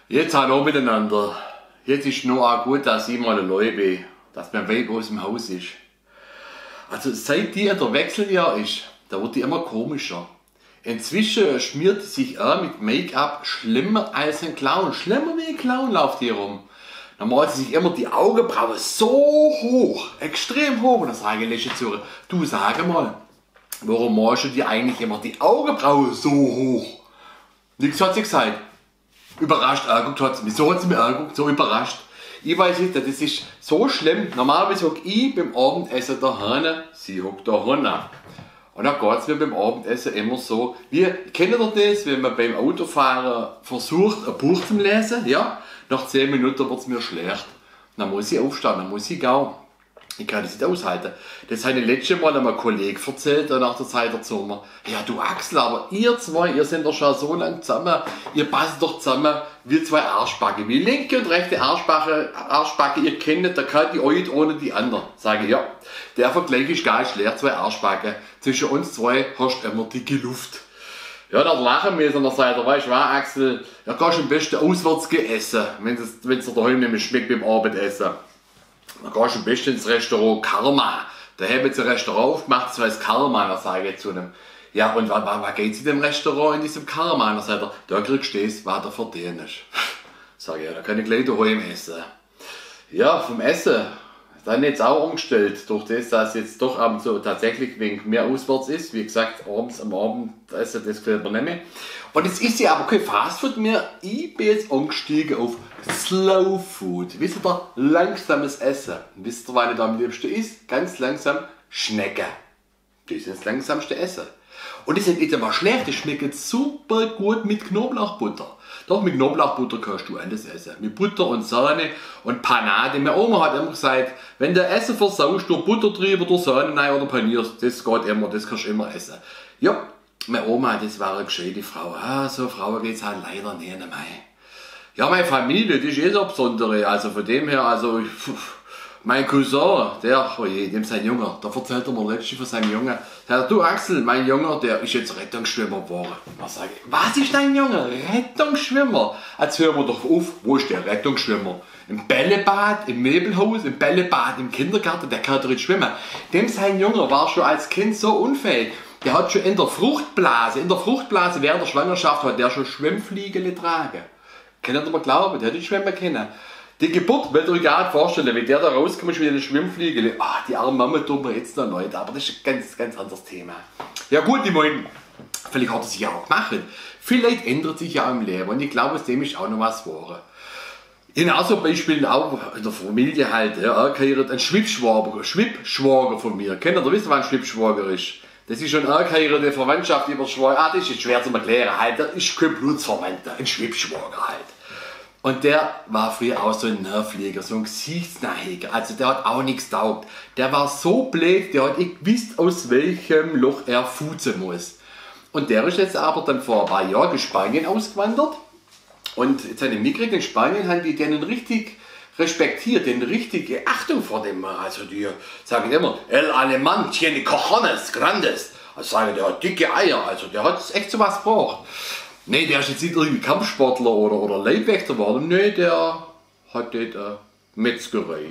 Jetzt hallo miteinander. Jetzt ist nur auch gut, dass ich mal Leute, dass mein Weib aus dem Haus ist. Also seit die in der Wechseljahr ist, da wird die immer komischer. Inzwischen schmiert sie sich auch mit Make-up schlimmer als ein Clown. Schlimmer wie ein Clown läuft hier rum. Dann malt sie sich immer die Augenbrauen so hoch, extrem hoch. Und dann sage ich zu ihr, du sag mal, warum malst du dir eigentlich immer die Augenbrauen so hoch? Nichts hat sie gesagt. Überrascht angeguckt hat sie mich. So hat sie mich angeguckt, so überrascht. Ich weiß nicht, das ist so schlimm. Normalerweise hocke ich beim Abendessen daheim, sie hockt daheim. Und dann geht es mir beim Abendessen immer so, kennt ihr das, wenn man beim Autofahren versucht, ein Buch zu lesen, ja? Nach 10 Minuten wird es mir schlecht. Dann muss ich aufstehen, dann muss ich gehen. Ich kann das nicht aushalten. Das habe ich letztes Mal einem Kollegen erzählt, nach der Zeit dazu mir. Ja du Axel, aber ihr zwei, ihr seid doch schon so lange zusammen, ihr passt doch zusammen wie zwei Arschbacke. Wie linke und rechte Arschbacke, ihr kennt, da kann die euch ohne die anderen. Sage ich, ja, der Vergleich ist gar nicht schlecht, zwei Arschbacke. Zwischen uns zwei hast du immer dicke Luft. Ja, dann lachen wir und dann sagt er, weißt du was, Axel, ja, kannst du am besten auswärts essen, wenn es dir daheim nicht mehr schmeckt beim Abendessen. Dann gehst du am besten ins Restaurant Karma. Da haben jetzt ein Restaurant aufgemacht, das heißt Karma. Dann sage ich zu ihm, ja und was geht es in dem Restaurant, in diesem Karma? Dann sagt er, da kriegst du das, was du verdienst. Sage ich, ja, da kann ich gleich daheim essen. Ja, vom Essen, dann jetzt auch umgestellt, durch das, dass jetzt doch abends so tatsächlich wegen mehr auswärts ist. Wie gesagt, abends am Abendessen, das gefällt mir nicht mehr. Und es ist ja aber kein Fastfood mehr. Ich bin jetzt umgestiegen auf Slow Food. Wisst ihr, langsames Essen. Wisst ihr, was ich da am liebsten ist? Ganz langsam Schnecken. Das ist das langsamste Essen. Und das ist nicht immer schlecht, das schmeckt super gut mit Knoblauchbutter. Doch mit Knoblauchbutter kannst du alles essen. Mit Butter und Sahne und Panade. Meine Oma hat immer gesagt, wenn du Essen versaust, durch Butter drüber, durch Sahne rein oder panierst, das geht immer, das kannst du immer essen. Ja, meine Oma, das war eine gescheite Frau. Ah, so Frauen geht es halt leider nicht mehr. Ja, meine Familie, die ist eh so besondere. Also von dem her, also mein Cousin, dem sein Junge, da erzählt er mir letztens von seinem Junge. Sagt, du Axel, mein Junge, der ist jetzt Rettungsschwimmer geworden. Da sage ich, was ist dein Junge? Rettungsschwimmer? Jetzt hören wir doch auf, wo ist der Rettungsschwimmer? Im Bällebad, im Möbelhaus, im Bällebad, im Kindergarten, der kann doch nicht schwimmen. Dem sein Junge war schon als Kind so unfähig. Der hat schon in der Fruchtblase während der Schwangerschaft hat der schon Schwimmfliegel getragen. Kann ihr mir glauben, der hat nicht schwimmen können. Die Geburt, wollt ihr euch gar nicht vorstellen, wenn der da rauskommt wie eine Schwimmfliegel. Die arme Mama tut mir jetzt noch nicht, aber das ist ein ganz anderes Thema. Ja gut, ich meine, vielleicht hat er sich ja auch gemacht. Vielleicht ändert sich ja im Leben und ich glaube, aus dem ist auch noch was geworden. Genauso Beispiel auch in der Familie halt, ja, ein Schwibschwager von mir. Kennt ihr, wisst ihr, was ein Schwibschwager ist? Das ist schon eine Verwandtschaft über Schwager. Das ist schwer zu erklären. Halt, das ist kein Blutsverwandter, ein Schwibschwager halt. Und der war früher auch so ein Nervleger, so ein Gesichtsnachhäger. Also der hat auch nichts taugt. Der war so blöd, der hat nicht gewusst, aus welchem Loch er fußen muss. Und der ist jetzt aber dann vor ein paar Jahren in Spanien ausgewandert. Und jetzt habe ich mitgekriegt, in Spanien haben die den richtig respektiert, den richtige Achtung vor dem. Also die sagen immer, El Alemán tiene cojones grandes. Also sagen, der hat dicke Eier, also der hat echt so was gebraucht. Nee, der ist jetzt nicht irgendwie Kampfsportler oder Leibwächter geworden. Nee, der hat dort Metzgerei.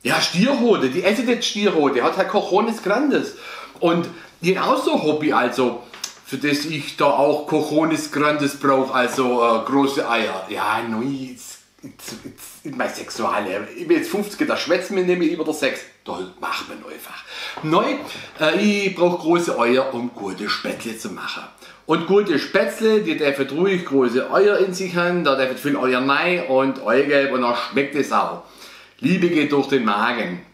Ja, Stierhoden, die essen jetzt Stierhoden, der hat halt Cojones Grandes. Und genauso Hobby, also, für das ich da auch Cojones Grandes brauche, also große Eier. Ja, nein, in mein Sexualleben. Ich bin jetzt 50, da schwätzen wir nämlich über der Sex. Da machen wir einfach. Neu, ich brauche große Eier, um gute Spätzle zu machen. Und gute Spätzle, die dürfen ruhig große Eier in sich haben, da dürfen viel Eier rein und Eigelb und dann schmeckt es auch. Liebe geht durch den Magen.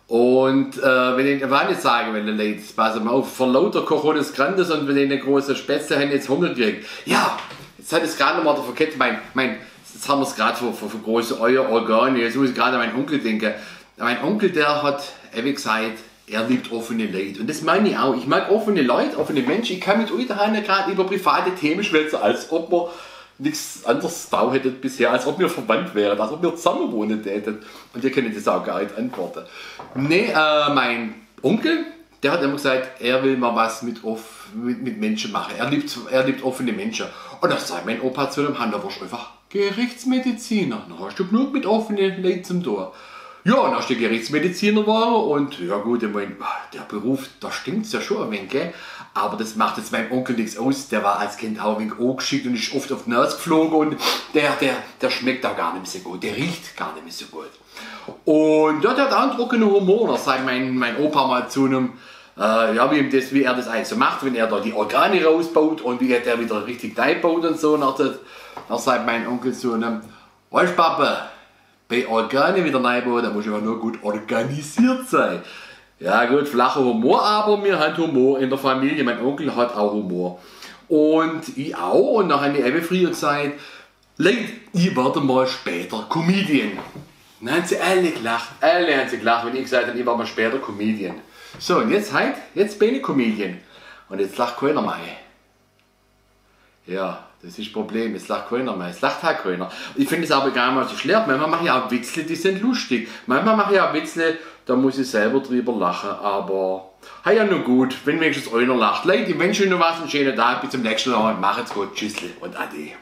Und wenn ich jetzt sagen, wenn die Leute, pass mal auf, vor lauter Cojones Grandes und wenn ich eine große Spätzle haben, jetzt Hunger kriegt. Ja, jetzt hat es gerade nochmal der verkehrt, jetzt haben wir es gerade für große Eier, Organe, jetzt muss ich gerade an meinen Onkel denken. Mein Onkel, der hat, wie gesagt, er liebt offene Leute. Und das meine ich auch. Ich mag offene Leute, offene Menschen. Ich kann mit euch daheim gerade über private Themen schwätzen, als ob wir nichts anderes da hättet bisher, als ob wir verwandt wären, als ob wir zusammen wohnen täten. Und ihr könnt das auch gar nicht antworten. Nee, mein Onkel, der hat immer gesagt, er will mal was mit Menschen machen. Er liebt offene Menschen. Und das sagt mein Opa zu dem Hand, da wirst du einfach Gerichtsmediziner. Dann hast du genug mit offenen Leuten zum Tor. Ja, dann hast du Gerichtsmediziner war und ja gut, ich mein, der Beruf, da stinkt ja schon ein wenig, gell? Aber das macht jetzt meinem Onkel nichts aus. Der war als Kind auch ein wenig angeschickt und ist oft auf die Nase geflogen und der schmeckt auch gar nicht mehr so gut. Der riecht gar nicht mehr so gut. Und ja, der hat auch einen trockenen Humor. Da sagt mein Opa mal zu einem, ja, wie er das eigentlich so macht, wenn er da die Organe rausbaut und wie er der wieder richtig reinbaut und so. Da sagt mein Onkel zu einem, weißt du, Papa, bei Organe wieder reinbauen, da muss ich aber nur gut organisiert sein. Ja gut, flacher Humor, aber wir haben Humor in der Familie. Mein Onkel hat auch Humor. Und ich auch. Und dann habe ich eben früher gesagt, Leute, ich werde mal später Comedian. Dann haben sie alle gelacht. Alle haben sie gelacht, wenn ich gesagt habe, ich werde mal später Comedian. So, und jetzt bin ich Comedian. Und jetzt lacht keiner mehr. Ja, das ist das Problem. Jetzt lacht keiner mehr. Es lacht halt keiner. Ich finde es aber gar nicht so schlecht. Manchmal mache ich auch Witze, die sind lustig. Manchmal mache ich auch Witze, da muss ich selber drüber lachen. Aber, hey, ja, nur gut, wenn wenigstens einer lacht. Leute, ich wünsche euch noch was, einen schönen Tag. Bis zum nächsten Mal. Macht's gut. Tschüssli und Ade.